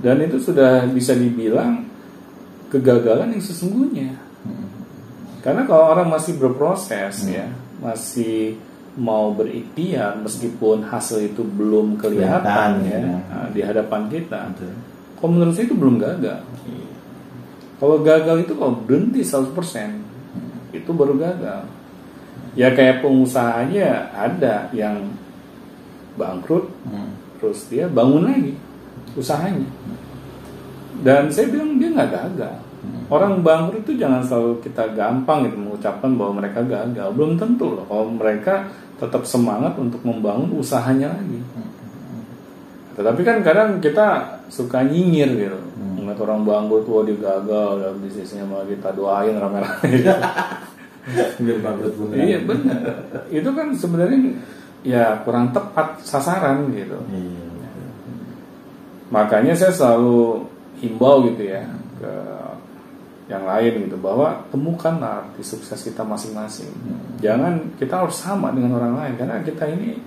Dan itu sudah bisa dibilang kegagalan yang sesungguhnya. Karena kalau orang masih berproses ya, masih mau berikhtiar meskipun hasil itu belum kelihatan ya, di hadapan kita. Kalau menurut saya itu belum gagal. Kalau gagal itu kalau berhenti 100%, itu baru gagal. Ya kayak pengusaha aja ada yang bangkrut, terus dia bangun lagi usahanya. Dan saya bilang dia nggak gagal. Orang bangkrut itu jangan selalu kita gampang gitu mengucapkan bahwa mereka gagal. Belum tentu loh kalau mereka tetap semangat untuk membangun usahanya lagi. Tetapi kan kadang kita suka nyinyir gitu, ngeliat orang bangkrut, wah dia gagal dalam bisnisnya, malah kita doain rame-rame gitu. Biar bangkrut beneran. Iya benar. Itu kan sebenarnya ya kurang tepat sasaran gitu. Makanya saya selalu himbau gitu ya ke yang lain gitu, bahwa temukanlah arti sukses kita masing-masing. Jangan kita harus sama dengan orang lain, karena kita ini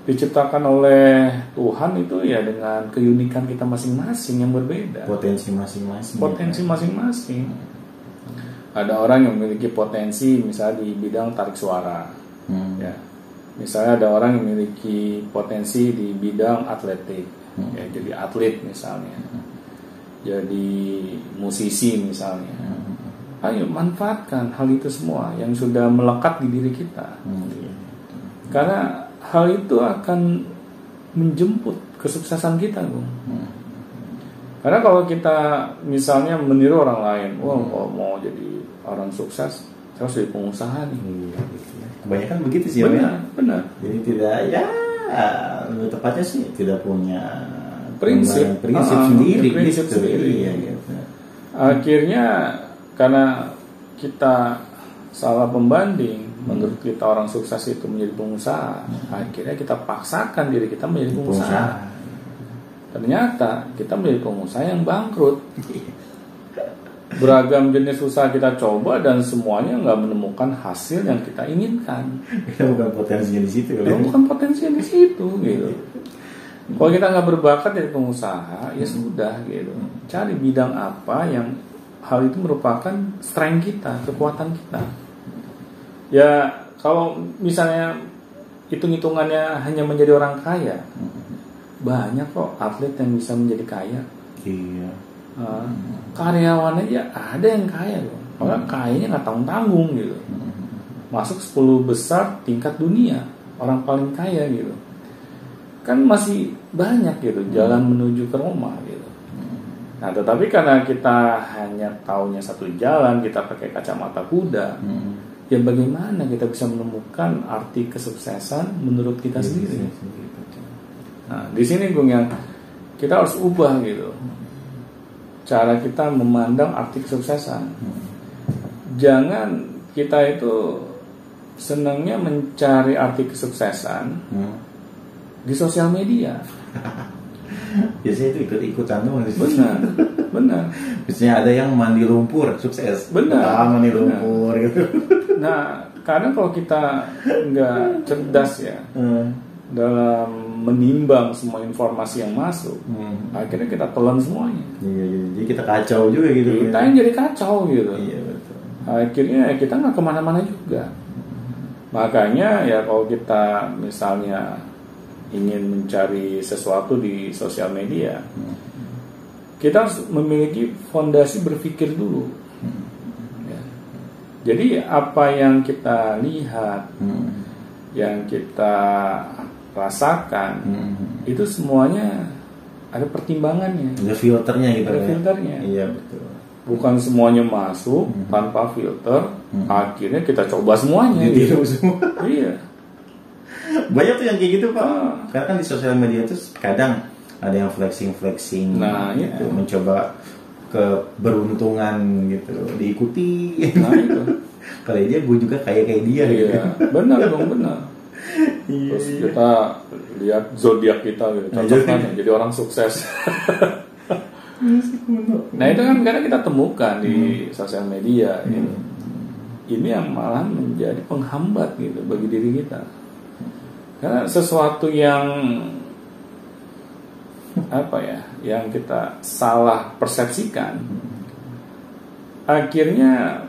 diciptakan oleh Tuhan itu ya dengan keunikan kita masing-masing yang berbeda. Potensi masing-masing. Ada orang yang memiliki potensi misalnya di bidang tarik suara, ya. Misalnya ada orang yang memiliki potensi di bidang atletik, ya, jadi atlet misalnya. Jadi musisi misalnya. Ayo manfaatkan hal itu semua yang sudah melekat di diri kita. Karena hal itu akan menjemput kesuksesan kita, Bung. Karena kalau kita misalnya meniru orang lain, wah kalau mau jadi orang sukses harus jadi pengusaha nih. Kebanyakan begitu sih. Benar. Jadi tidak, ya tepatnya sih tidak punya prinsip sendiri. Iya, gitu. Akhirnya karena kita salah pembanding, menurut kita orang sukses itu menjadi pengusaha, akhirnya kita paksakan diri kita menjadi pengusaha. Ternyata kita menjadi pengusaha yang bangkrut. Beragam jenis usaha kita coba dan semuanya nggak menemukan hasil yang kita inginkan. Kita bukan potensinya di situ. Bukan potensinya di situ gitu. Kalau kita nggak berbakat jadi pengusaha, ya sudah gitu. Cari bidang apa yang hal itu merupakan strength kita, kekuatan kita. Ya kalau misalnya hitung-hitungannya hanya menjadi orang kaya, banyak kok atlet yang bisa menjadi kaya. Iya. Karyawannya ya ada yang kaya loh. Orang kayanya nggak tanggung-tanggung gitu. Masuk 10 besar tingkat dunia, orang paling kaya gitu. Kan masih banyak gitu jalan menuju ke Roma gitu. Nah, tetapi karena kita hanya taunya satu jalan, kita pakai kacamata kuda, ya bagaimana kita bisa menemukan arti kesuksesan menurut kita sendiri? Nah, di sini Gung yang kita harus ubah gitu. Cara kita memandang arti kesuksesan. Jangan kita itu senangnya mencari arti kesuksesan di sosial media. Biasanya itu ikut-ikutan tuh. Benar. Biasanya ada yang mandi lumpur sukses. Benar. Mandi lumpur gitu. Nah, karena kalau kita nggak cerdas ya dalam menimbang semua informasi yang masuk, akhirnya kita telan semuanya. Iya, jadi kita kacau juga gitu. Kita yang jadi kacau gitu. Iya betul. Akhirnya kita nggak kemana-mana juga. Makanya ya kalau kita misalnya ingin mencari sesuatu di sosial media, kita harus memiliki fondasi berpikir dulu. Ya. Jadi apa yang kita lihat, yang kita rasakan, itu semuanya ada pertimbangannya. Ada filternya gitu. Ada filternya. Iya betul. Bukan semuanya masuk tanpa filter. Akhirnya kita coba semuanya. Gitu semua. Iya. Banyak tuh yang kayak gitu Pak. Karena kan di sosial media tuh kadang ada yang flexing. Nah ya, itu. mencoba keberuntungan gitu, diikuti. Nah itu. Kalau dia gue juga kayak dia. Iya. Gitu. Benar dong, benar. Terus kita lihat zodiak kita gitu, cocokkan ya, jadi orang sukses. Nah itu kan karena kita temukan di sosial media gitu. Ini yang malah menjadi penghambat gitu bagi diri kita. Karena sesuatu yang apa ya, yang kita salah persepsikan, akhirnya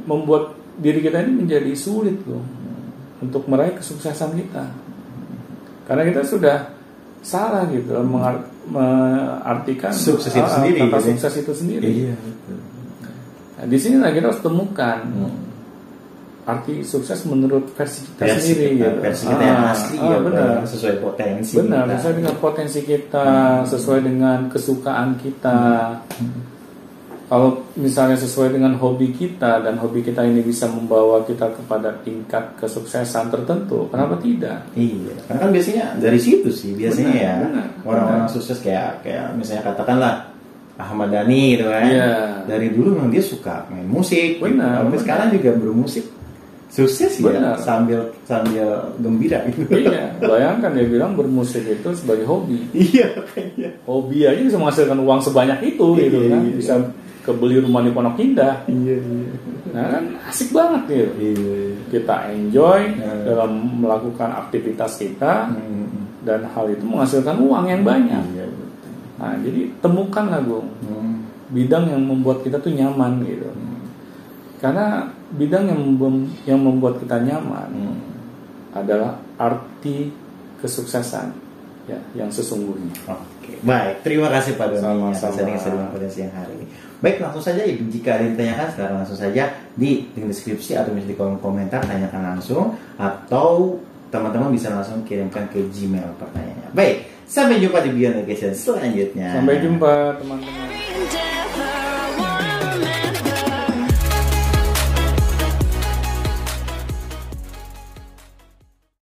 membuat diri kita ini menjadi sulit loh untuk meraih kesuksesan kita, karena kita sudah salah gitu mengartikan sukses itu sendiri, kata sukses itu sendiri. Iya. Nah, di sini kita harus temukan arti sukses menurut versi kita sendiri, gitu. Versi kita yang asli, ya, benar. Sesuai potensi. Benar, kita. sesuai dengan potensi kita, sesuai dengan kesukaan kita. Kalau misalnya sesuai dengan hobi kita, dan hobi kita ini bisa membawa kita kepada tingkat kesuksesan tertentu, kenapa tidak? Iya, karena kan biasanya dari situ sih biasanya, benar, orang-orang sukses kayak misalnya katakanlah Ahmad Dhani gitu kan. Iya. Dari dulu memang dia suka main musik. Benar, Sampai sekarang juga bermusik. Sukses ya, sambil gembira gitu. Iya, bayangkan dia bilang bermusik itu sebagai hobi. Iya, kayaknya. Hobi aja bisa menghasilkan uang sebanyak itu, gitu kan. Bisa kebeli rumah di Pondok Indah. Iya. Nah kan asik banget gitu. Iya. Kita enjoy dalam melakukan aktivitas kita, dan hal itu menghasilkan uang yang banyak. Iya. Nah jadi temukanlah Bung, bidang yang membuat kita tuh nyaman gitu. Karena bidang yang membuat kita nyaman adalah arti kesuksesan ya yang sesungguhnya. Oke, baik. Terima kasih Pak Doni atas sharing pada siang hari ini. Baik, langsung saja jika ada yang ditanyakan sekarang langsung saja di link deskripsi atau di kolom komentar, tanyakan langsung, atau teman-teman bisa langsung kirimkan ke Gmail pertanyaannya. Baik, sampai jumpa di Beyond Education selanjutnya. Sampai jumpa teman-teman.